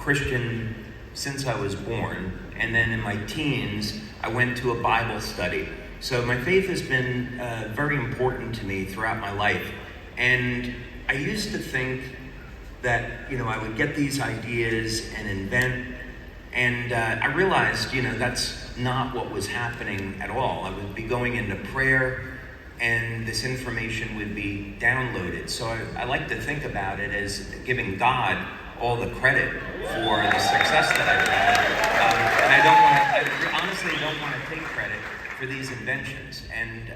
Christian since I was born, and then in my teens, I went to a Bible study. So my faith has been very important to me throughout my life. And I used to think that, I would get these ideas and invent, and I realized, that's not what was happening at all. I would be going into prayer, and this information would be downloaded. So I like to think about it as giving God all the credit for the success that I've had. And I honestly don't want to take credit for these inventions, and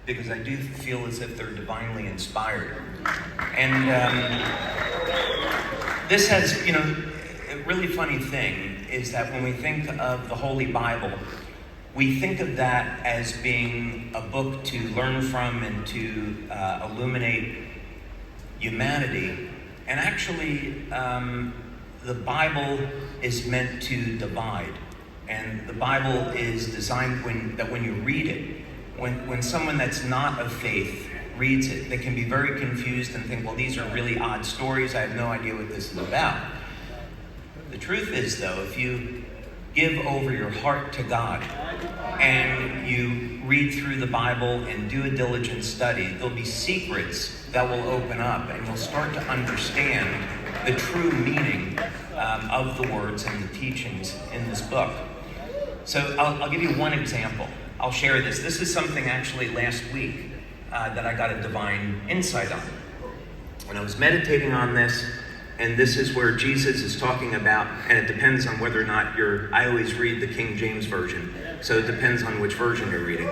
because I do feel as if they're divinely inspired. And this has, a really funny thing is that when we think of the Holy Bible, we think of that as being a book to learn from and to illuminate humanity. And actually, the Bible is meant to divide. And the Bible is designed when you read it, when someone that's not of faith reads it, they can be very confused and think, well, these are really odd stories. I have no idea what this is about. The truth is, though, if you give over your heart to God and you read through the Bible and do a diligent study, there'll be secrets that will open up, and you'll start to understand the true meaning of the words and the teachings in this book. So I'll give you one example. I'll share this. This is something actually last week that I got a divine insight on. When I was meditating on this, and this is where Jesus is talking about, and it depends on whether or not I always read the King James Version, so it depends on which version you're reading.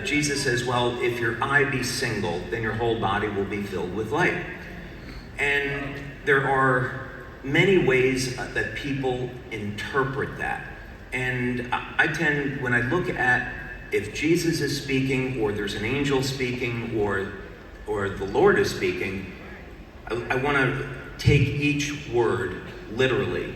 Jesus says, well, if your eye be single, then your whole body will be filled with light. And there are many ways that people interpret that. And I tend, when I look at if Jesus is speaking, or there's an angel speaking, or the Lord is speaking, I want to take each word literally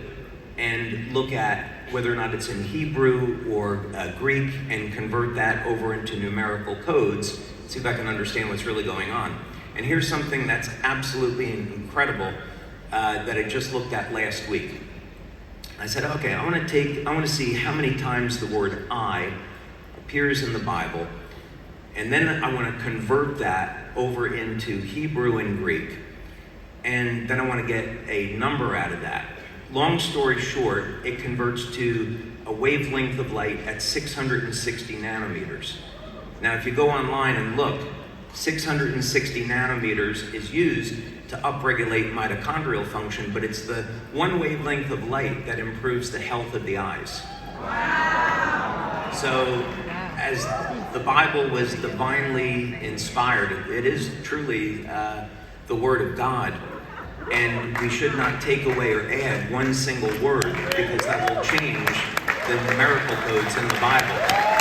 and look at whether or not it's in Hebrew or Greek and convert that over into numerical codes, see if I can understand what's really going on. And here's something that's absolutely incredible that I just looked at last week. I said, okay, I want to see how many times the word I appears in the Bible, and then I want to convert that over into Hebrew and Greek, and then I want to get a number out of that. Long story short, it converts to a wavelength of light at 660 nanometers. Now, if you go online and look, 660 nanometers is used to upregulate mitochondrial function, but it's the one wavelength of light that improves the health of the eyes. Wow. So, as the Bible was divinely inspired, it is truly the Word of God. And we should not take away or add one single word, because that will change the numerical codes in the Bible.